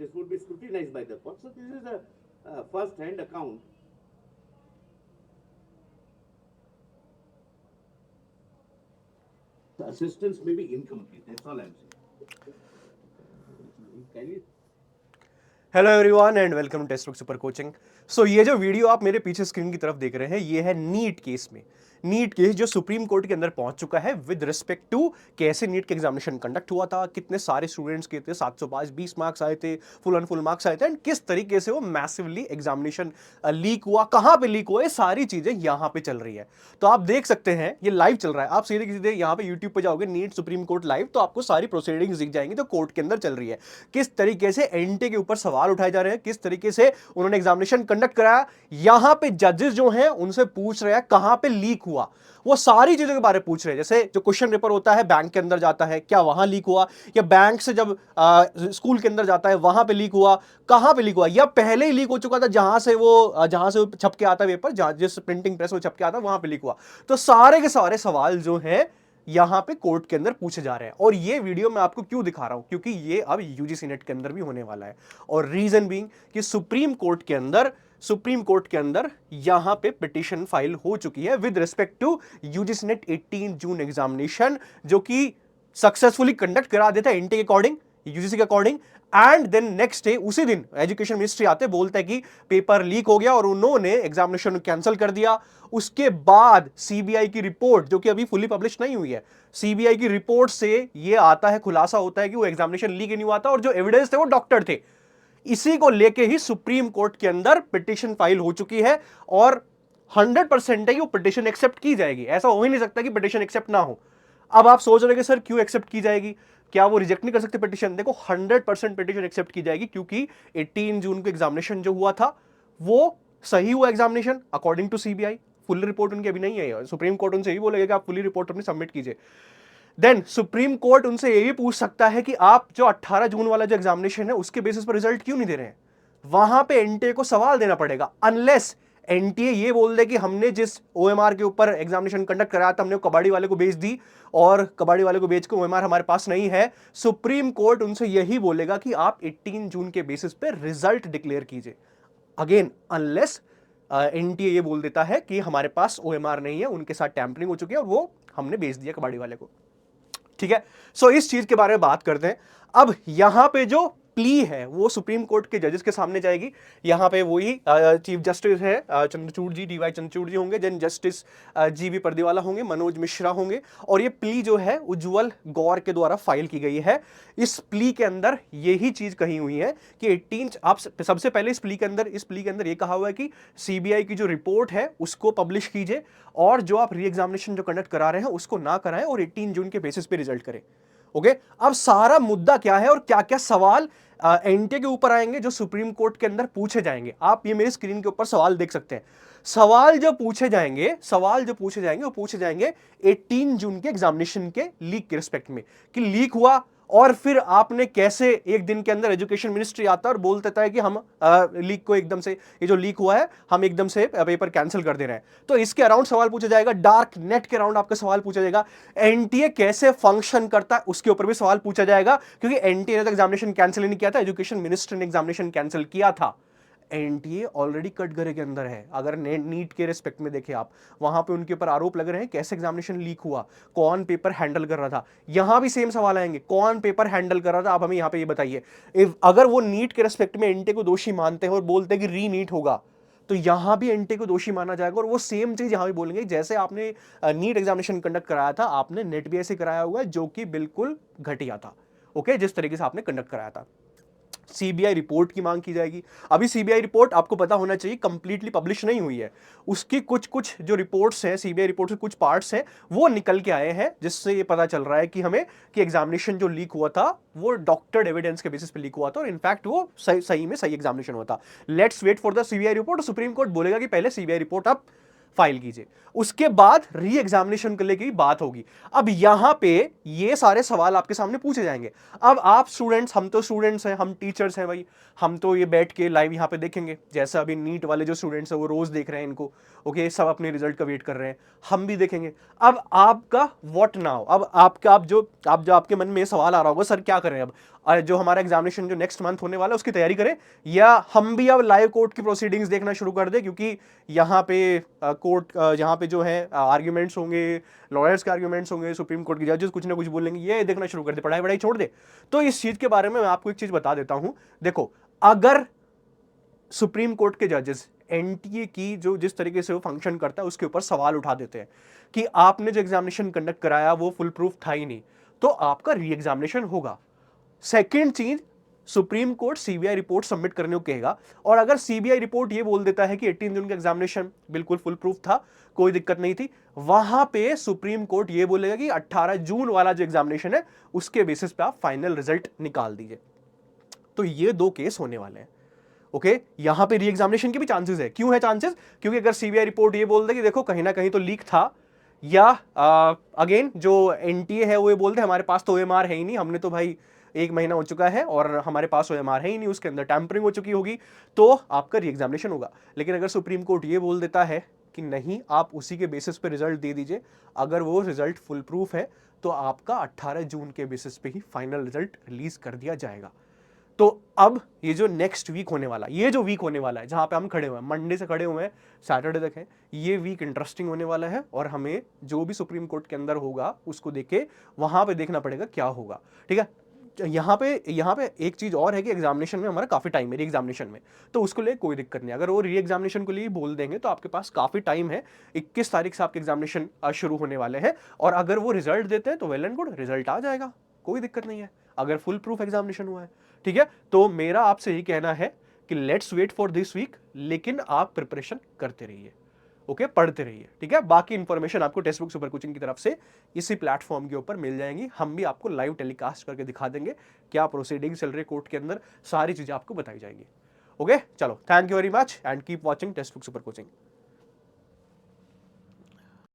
this would be scrutinized by the court. So this is a first-hand account. The assistance may be incomplete. That's all I'm saying. Can you? Hello everyone and welcome to Testbook super coaching. So ये जो video आप मेरे पीछे screen की तरफ देख रहे हैं ये है नीट केस में। नीट केस जो सुप्रीम कोर्ट के अंदर पहुंच चुका है विद रिस्पेक्ट टू कैसे नीट का एग्जामिनेशन कंडक्ट हुआ था, कितने सारे स्टूडेंट्स के थे, 705 20 मार्क्स आए थे, फुल एंड फुल मार्क्स आए थे, एंड किस तरीके से वो मैसिवली एग्जामिनेशन लीक हुआ, कहां पे लीक हुआ, ये सारी चीजें यहां पे चल रही है। तो आप देख सकते हैं ये लाइव चल रहा है। आप सीधे सीधे यहाँ पे यूट्यूब पे जाओगे नीट सुप्रीम कोर्ट लाइव, तो आपको सारी प्रोसीडिंग्स दिख जाएंगी जो कोर्ट के अंदर चल रही है। किस तरीके से एनटी के ऊपर सवाल उठाए जा रहे हैं, किस तरीके से उन्होंने एग्जामिनेशन कंडक्ट कराया, यहां पे जजेस जो हैं उनसे पूछ रहे हैं कहां पे लीक हुआ, वो सारी चीजों के बारे में पूछ रहे हैं। जैसे जो क्वेश्चन पेपर होता है बैंक के अंदर जाता है, क्या वहां लीक हुआ, या बैंक से जब स्कूल के अंदर जाता है वहां पे लीक हुआ, कहां पे लीक हुआ, या पहले ही लीक हो चुका था जहां से वो छप के आता है पेपर, जहां जिस प्रिंटिंग प्रेस में छप के आता है वहां पे लीक हुआ। तो सारे के सारे सवाल जो है यहां पे कोर्ट के अंदर पूछे जा रहे हैं। और ये वीडियो मैं आपको क्यों दिखा रहा हूं, क्योंकि ये अब यूजीसी नेट के अंदर भी होने वाला है। और रीजन बीइंग कि सुप्रीम कोर्ट के अंदर यहां पे पिटीशन फाइल हो चुकी है with respect to UGC NET 18 June examination, जो कि सक्सेसफुली कंडक्ट करा देता है एनटी के अकॉर्डिंग, यूजीसी के according. And then next day उसी दिन एजुकेशन मिनिस्ट्री आते बोलते हैं कि पेपर लीक हो गया और उन्होंने एग्जामिनेशन कैंसिल कर दिया। उसके बाद सीबीआई की रिपोर्ट, जो कि अभी फुली पब्लिश नहीं हुई है, सीबीआई की रिपोर्ट से ये आता है, खुलासा होता है कि वो एग्जामिनेशन लीक ही नहीं हुआ था और जो एविडेंस थे वो डॉक्टर थे। इसी को लेके ही सुप्रीम कोर्ट के अंदर पिटीशन फाइल हो चुकी है और 100% है कि वो पिटीशन एक्सेप्ट की जाएगी। ऐसा हो ही नहीं सकता कि पिटीशन एक्सेप्ट ना हो। अब आप सोच रहे हैं कि सर क्यों एक्सेप्ट की जाएगी, क्या वो रिजेक्ट नहीं कर सकते पिटीशन? देखो 100% पिटीशन एक्सेप्ट की जाएगी, क्योंकि 18 जून को एग्जामिनेशन जो हुआ था वो सही हुआ examination according to CBI. Full report उनकी अभी नहीं है, सुप्रीम कोर्ट उनसे यही बोलेगा कि आप फुली रिपोर्ट अपनी सबमिट कीजिए। देन सुप्रीम कोर्ट उनसे ये भी पूछ सकता है कि आप जो 18 जून वाला जो एग्जामिनेशन है उसके बेसिस पर रिजल्ट क्यों नहीं दे रहे हैं। वहां पे एनटीए को सवाल देना पड़ेगा, अनलेस एनटीए ये बोल दे कि हमने जिस ओएमआर के ऊपर एग्जामिनेशन कंडक्ट कराया था हमने कबाड़ी वाले को बेच दी और कबाड़ी वाले को बेच के ओएमआर हमारे पास नहीं है। सुप्रीम कोर्ट उनसे यही बोलेगा कि आप 18 जून के बेसिस पे रिजल्ट डिक्लेयर कीजिए। अगेन अनलेस एनटीए ये बोल देता है कि हमारे पास ओएमआर नहीं है, उनके साथ टैंपरिंग हो चुकी है और वो हमने बेच दिया कबाड़ी वाले को। ठीक है, सो इस चीज के बारे में बात करते हैं। अब यहां पे जो प्ली है वो सुप्रीम कोर्ट के जजेस के सामने जाएगी। यहां पे वही चीफ जस्टिस है चंद्रचूड़ जी, डीवाई चंद्रचूड़ जी होंगे, जन जस्टिस जीवी पर्दीवाला होंगे, मनोज मिश्रा होंगे, और ये प्ली जो है उज्जवल गौर के द्वारा फाइल की गई है। इस प्ली के अंदर यही चीज कही हुई है कि 18 आप सबसे पहले इस प्ली के अंदर ये कहा हुआ है कि सीबीआई की जो रिपोर्ट है उसको पब्लिश कीजिए और जो आप री एग्जामिनेशन जो कंडक्ट करा रहे हैं उसको ना कराएं और 18 जून के बेसिस पे रिजल्ट करें। ओके, अब सारा मुद्दा क्या है और क्या क्या सवाल एनटीए के ऊपर आएंगे जो सुप्रीम कोर्ट के अंदर पूछे जाएंगे। आप ये मेरी स्क्रीन के ऊपर सवाल देख सकते हैं। सवाल जो पूछे जाएंगे वो पूछे जाएंगे 18 जून के एग्जामिनेशन के लीक के रिस्पेक्ट में, कि लीक हुआ और फिर आपने कैसे एक दिन के अंदर एजुकेशन मिनिस्ट्री आता है और बोल देता है कि हम लीक को एकदम से, ये जो लीक हुआ है हम एकदम से पेपर कैंसिल कर दे रहे हैं। तो इसके अराउंड सवाल पूछा जाएगा, डार्क नेट के अराउंड आपका सवाल पूछा जाएगा, एनटीए कैसे फंक्शन करता है उसके ऊपर भी सवाल पूछा जाएगा, क्योंकि एनटीए ने तो एग्जामिनेशन कैंसिल नहीं किया था, एजुकेशन मिनिस्टर ने एग्जामिनेशन कैंसिल किया था। एनटीए ऑलरेडी कटघरे के अंदर है। अगर नीट के रिस्पेक्ट में देखें आप, वहां पे उनके ऊपर आरोप लग रहे हैं कैसे एग्जामिनेशन लीक हुआ, कौन पेपर हैंडल कर रहा था। यहां भी सेम सवाल आएंगे, कौन पेपर हैंडल कर रहा था, आप हमें यहां पे ये बताइए। अगर वो नीट के रिस्पेक्ट में एनटीए को दोषी मानते हैं और बोलते हैं कि री नीट होगा, तो यहां भी एनटीए को दोषी माना जाएगा और वो सेम चीज यहां भी बोलेंगे, जैसे आपने नीट एग्जामिनेशन कंडक्ट कराया था, आपने नेट भी ऐसे कराया हुआ है जो कि बिल्कुल घटिया था। ओके, जिस तरीके से आपने कंडक्ट कराया था। सीबीआई रिपोर्ट की मांग की जाएगी। अभी सीबीआई रिपोर्ट आपको पता होना चाहिए कंप्लीटली पब्लिश नहीं हुई है, उसकी कुछ जो रिपोर्ट्स हैं, सीबीआई रिपोर्ट के कुछ पार्ट्स हैं वो निकल के आए हैं, जिससे ये पता चल रहा है कि हमें कि एग्जामिनेशन जो लीक हुआ था वो डॉक्टर्ड एविडेंस के बेसिस पे लीक हुआ था और इनफैक्ट वो सही में सही एग्जामिनेशन हुआ था। Let's wait for the CBI report. Supreme court बोलेगा कि पहले सीबीआई रिपोर्ट आप फाइल कीजिए, उसके बाद री एग्जामिनेशन को लेकर बात होगी। अब यहां पे ये सारे सवाल आपके सामने पूछे जाएंगे। अब आप स्टूडेंट्स, हम तो स्टूडेंट्स हैं, हम टीचर्स हैं भाई, हम तो ये बैठ के लाइव यहां पे देखेंगे, जैसा अभी नीट वाले जो स्टूडेंट्स हैं वो रोज देख रहे हैं इनको। ओके, सब अपने रिजल्ट का वेट कर रहे हैं, हम भी देखेंगे। अब आपका व्हाट नाउ, अब आपका आप जो आपके मन में सवाल आ रहा होगा, सर क्या करें अब जो हमारा एग्जामिनेशन जो नेक्स्ट मंथ होने वाला है उसकी तैयारी करें, या हम भी अब लाइव कोर्ट की प्रोसीडिंग्स देखना शुरू कर दें, क्योंकि यहाँ पे कोर्ट यहाँ पे जो है आर्ग्यूमेंट्स होंगे, लॉयर्स के आर्ग्यूमेंट्स होंगे, सुप्रीम कोर्ट के जजेस कुछ ना कुछ बोलेंगे, ये देखना शुरू कर दे, पढ़ाई वढ़ाई छोड़ दे। तो इस चीज के बारे में मैं आपको एक चीज बता देता हूं। देखो, अगर सुप्रीम कोर्ट के जजेस एनटीए की जो जिस तरीके से वो फंक्शन करता है उसके ऊपर सवाल उठा देते हैं कि आपने जो एग्जामिनेशन कंडक्ट कराया वो फुल प्रूफ था ही नहीं, तो आपका री एग्जामिनेशन होगा। सेकेंड चीज, supreme court CBI report submit करने को कहेगा, और अगर सीबीआई रिपोर्ट ये बोल देता है कि 18 जून का एग्जामिनेशन बिल्कुल फुल प्रूफ था, कोई दिक्कत नहीं थी, वहां पे सुप्रीम कोर्ट ये बोलेगा कि 18 जून वाला जो एग्जामिनेशन है उसके बेसिस पे आप फाइनल रिजल्ट निकाल दीजिए। तो ये दो केस होने वाले हैं। ओके, यहां पे री एग्जामिनेशन के भी चांसेस है। क्यों है चांसेस? क्योंकि अगर सीबीआई रिपोर्ट ये बोल दे कि देखो कहीं ना कहीं तो लीक था, या अगेन जो एनटीए है वो ये बोलते हमारे पास तो ओएमआर है ही नहीं, हमने तो भाई 1 महीना हो चुका है और हमारे पास ओएमआर है ही नहीं, उसके अंदर टैंपरिंग हो चुकी होगी, तो आपका री एग्जामिनेशन होगा। लेकिन अगर सुप्रीम कोर्ट ये बोल देता है कि नहीं, आप उसी के बेसिस पे रिजल्ट दे दीजिए, अगर वो रिजल्ट फुल प्रूफ है तो आपका 18 जून के बेसिस पे ही फाइनल रिजल्ट रिलीज कर दिया जाएगा। तो अब ये जो नेक्स्ट वीक होने वाला, ये जो वीक होने वाला है जहां पे हम खड़े हुए हैं, मंडे से खड़े हुए हैं सैटरडे तक है, ये वीक इंटरेस्टिंग होने वाला है, और हमें जो भी सुप्रीम कोर्ट के अंदर होगा उसको देख के वहां पे देखना पड़ेगा क्या होगा। ठीक है, यहाँ पे एक चीज और है कि एग्जामिनेशन में हमारा काफी टाइम है, री एग्जामिनेशन में, तो उसको लिए कोई दिक्कत नहीं। अगर वो री एग्जामिनेशन को लिए बोल देंगे तो आपके पास काफी टाइम है, 21 तारीख से आपके एग्जामिनेशन शुरू होने वाले हैं, और अगर वो रिजल्ट देते हैं तो वेल एंड गुड, रिजल्ट आ जाएगा, कोई दिक्कत नहीं है अगर फुल प्रूफ एग्जामिनेशन हुआ है। ठीक है, तो मेरा आपसे यही कहना है कि let's wait for this week, लेकिन आप प्रिपरेशन करते रहिए, ओके, पढ़ते रहिए। ठीक है, बाकी इंफॉर्मेशन आपको टेक्स्ट बुक सुपर कोचिंग की तरफ से इसी प्लेटफॉर्म के ऊपर मिल जाएंगी। हम भी आपको लाइव टेलीकास्ट करके दिखा देंगे क्या प्रोसीडिंग चल रही कोर्ट के अंदर, सारी चीजें आपको बताई जाएंगी। ओके, चलो, thank you very much and keep watching text book super coaching.